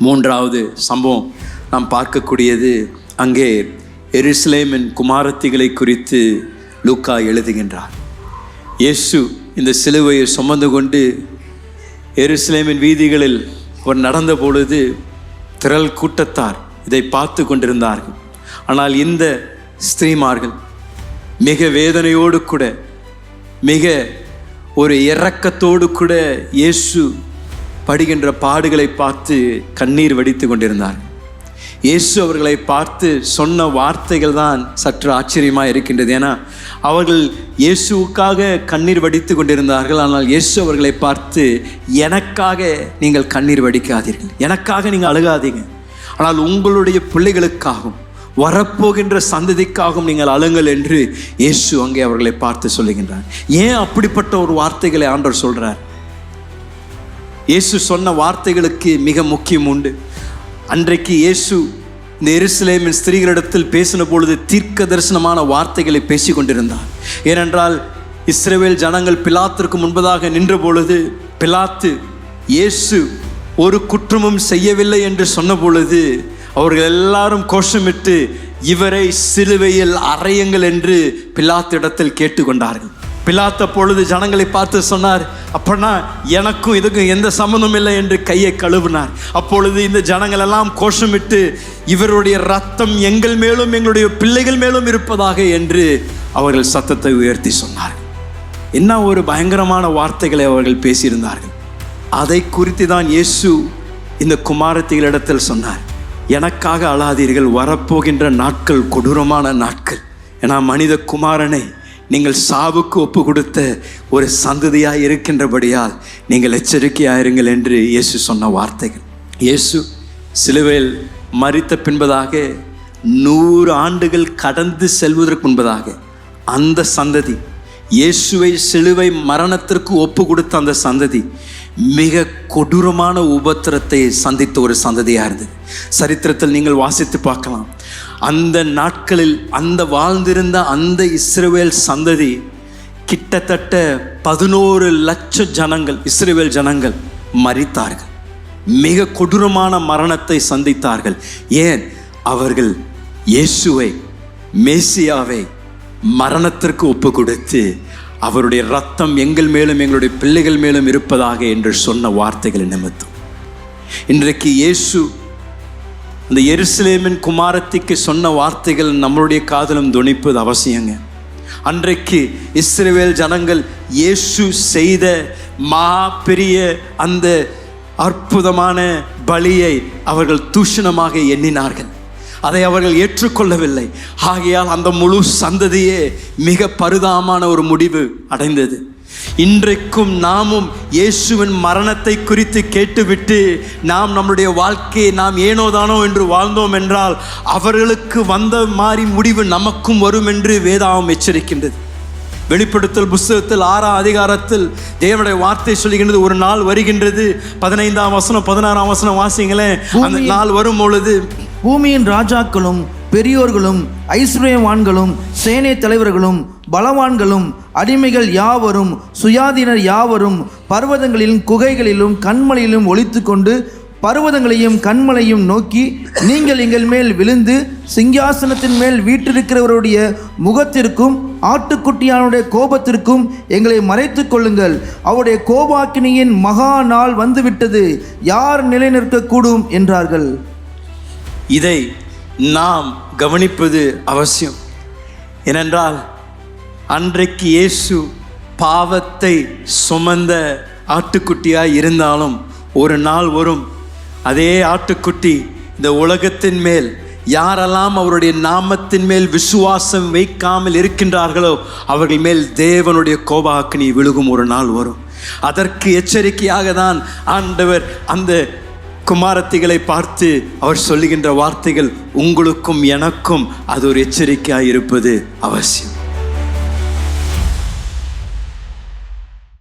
மூன்றாவது சம்பவம் நாம் பார்க்கக்கூடியது, அங்கே எருசலேமின் குமாரத்திகளை குறித்து லூக்கா எழுதுகின்றார். இயேசு இந்த சிலுவையை சுமந்து கொண்டு எருசலேமின் வீதிகளில் அவர் நடந்த பொழுது திரள் கூட்டத்தார் இதை பார்த்து கொண்டிருந்தார்கள். ஆனால் இந்த ஸ்திரீமார்கள் மிக வேதனையோடு கூட, மிக ஒரு இரக்கத்தோடு கூட இயேசு படுகின்ற பாடுகளை பார்த்து கண்ணீர் வடித்து கொண்டிருந்தார்கள். இயேசு அவர்களை பார்த்து சொன்ன வார்த்தைகள் தான் சற்று ஆச்சரியமாக இருக்கின்றது. ஏன்னா அவர்கள் இயேசுவுக்காக கண்ணீர் வடித்து கொண்டிருந்தார்கள். ஆனால் இயேசு அவர்களை பார்த்து, எனக்காக நீங்கள் கண்ணீர் வடிக்காதீர்கள், எனக்காக நீங்கள் அழுகாதீங்க, ஆனால் உங்களுடைய பிள்ளைகளுக்காகவும் வரப்போகின்ற சந்ததிக்காகவும் நீங்கள் அழுங்கள் என்று இயேசு அங்கே அவர்களை பார்த்து சொல்லுகின்றார். ஏன் அப்படிப்பட்ட ஒரு வார்த்தைகளை ஆண்டவர் சொல்றார்? இயேசு சொன்ன வார்த்தைகளுக்கு மிக முக்கியம் உண்டு. அன்றைக்கு இயேசு இந்த எருசலேமின் ஸ்திரீகளிடத்தில் பேசின பொழுது தீர்க்க தரிசனமான வார்த்தைகளை பேசி கொண்டிருந்தார். ஏனென்றால் இஸ்ரவேல் ஜனங்கள் பிலாத்திற்கு முன்பதாக நின்ற பொழுது பிலாத்து இயேசு ஒரு குற்றமும் செய்யவில்லை என்று சொன்ன பொழுது அவர்கள் எல்லாரும் கோஷமிட்டு, இவரை சிலுவையில் அறையுங்கள் என்று பிலாத்திடத்தில் கேட்டுக்கொண்டார்கள். பிலாத்த பொழுது ஜனங்களை பார்த்து சொன்னார், அப்பனா எனக்கும் இதுக்கும் எந்த சம்மந்தம் இல்லை என்று கையை கழுவினார். அப்பொழுது இந்த ஜனங்கள் எல்லாம் கோஷமிட்டு, இவருடைய ரத்தம் எங்கள் மேலும் எங்களுடைய பிள்ளைகள் மேலும் இருப்பதாக என்று அவர்கள் சத்தத்தை உயர்த்தி சொன்னார்கள். என்ன ஒரு பயங்கரமான வார்த்தைகளை அவர்கள் பேசியிருந்தார்கள். அதை குறித்து தான் இயேசு இந்த குமாரத்திகளிடத்தில் சொன்னார், எனக்காக அழாதீர்கள், வரப்போகின்ற நாட்கள் கொடூரமான நாட்கள். ஏன்னா மனித குமாரனை நீங்கள் சாவுக்கு ஒப்பு கொடுத்த ஒரு சந்ததியாக இருக்கின்றபடியால் நீங்கள் எச்சரிக்கையாயிருங்கள் என்று இயேசு சொன்ன வார்த்தைகள். இயேசு சிலுவையில் மரித்த பின்பதாக 100 ஆண்டுகள் கடந்து செல்வதற்கு முன்பதாக அந்த சந்ததி, இயேசுவை சிலுவை மரணத்திற்கு ஒப்பு கொடுத்த அந்த சந்ததி மிக கொடூரமான உபத்திரத்தை சந்தித்த ஒரு சந்ததியாக இருந்தது. சரித்திரத்தில் நீங்கள் வாசித்து பார்க்கலாம். அந்த நாட்களில் அந்த வாழ்ந்திருந்த அந்த இஸ்ரவேல் சந்ததி கிட்டத்தட்ட 11 லட்சம் ஜனங்கள், இஸ்ரவேல் ஜனங்கள் மரித்தார்கள். மிக கொடூரமான மரணத்தை சந்தித்தார்கள். ஏன்? அவர்கள் இயேசுவை, மேசியாவை மரணத்திற்கு ஒப்பு கொடுத்து, அவருடைய ரத்தம் எங்கள் மேலும் எங்களுடைய பிள்ளைகள் மேலும் இருப்பதாக என்று சொன்ன வார்த்தைகளை நிமித்தம் இன்றைக்கு இயேசு அந்த எருசலேமின் குமாரத்திக்கு சொன்ன வார்த்தைகள் நம்மளுடைய காதிலும் துணிப்பது அவசியங்க. அன்றைக்கு இஸ்ரவேல் ஜனங்கள் இயேசு செய்த பெரிய அந்த அற்புதமான பலியை அவர்கள் தூஷணமாக எண்ணினார்கள். அதை அவர்கள் ஏற்றுக்கொள்ளவில்லை. ஆகையால் அந்த முழு சந்ததியே மிக பரிதாபமான ஒரு முடிவு அடைந்தது. இன்றைக்கும் நாமும் இயேசுவின் மரணத்தை குறித்து கேட்டுவிட்டு நாம் நம்முடைய வாழ்க்கையை நாம் ஏனோதானோ என்று வாழ்ந்தோம் என்றால் அவர்களுக்கு வந்த மாதிரி முடிவு நமக்கும் வரும் என்று வேதாகம் எச்சரிக்கின்றது. வெளிப்படுத்தல் புஸ்தகத்தில் 6ஆம் அதிகாரத்தில் தேவனுடைய வார்த்தை சொல்லுகின்றது, ஒரு நாள் வருகின்றது. 15ஆம் வசனம் 16ஆம் வசனம் வாசிங்களேன். அந்த நாள் வரும் பொழுது பூமியின் ராஜாக்களும் பெரியோர்களும் ஐஸ்வர்யவான்களும் சேனை தலைவர்களும் பலவான்களும் அடிமைகள் யாவரும் சுயாதீனர் யாவரும் பர்வதங்களிலும் குகைகளிலும் கண்மலையிலும் ஒளித்து கொண்டு பர்வதங்களையும் கண்மலையும் நோக்கி, நீங்கள் எங்கள் மேல் விழுந்து சிங்காசனத்தின் மேல் வீற்றிருக்கிறவருடைய முகத்திற்கும் ஆட்டுக்குட்டியானுடைய கோபத்திற்கும் எங்களை மறைத்து கொள்ளுங்கள், அவருடைய கோபாக்கினியின் மகா நாள் வந்துவிட்டது, யார் நிலை நிற்கக்கூடும் என்றார்கள். இதை நாம் கவனிப்பது அவசியம். ஏனென்றால் அன்றைக்கு இயேசு பாவத்தை சுமந்த ஆட்டுக்குட்டியாய் இருந்தாலும் ஒரு நாள் வரும், அதே ஆட்டுக்குட்டி இந்த உலகத்தின் மேல் யாரெல்லாம் அவருடைய நாமத்தின் மேல் விசுவாசம் வைக்காமல் இருக்கின்றார்களோ அவர்கள் மேல் தேவனுடைய கோபாக்கினி விழுகும் ஒரு நாள் வரும். அதற்கு எச்சரிக்கையாக தான் ஆண்டவர் அந்த குமாரத்திகளை பார்த்து அவர் சொல்லுகின்ற வார்த்தைகள் உங்களுக்கும் எனக்கும் அது ஒரு எச்சரிக்கையாக இருப்பது அவசியம்.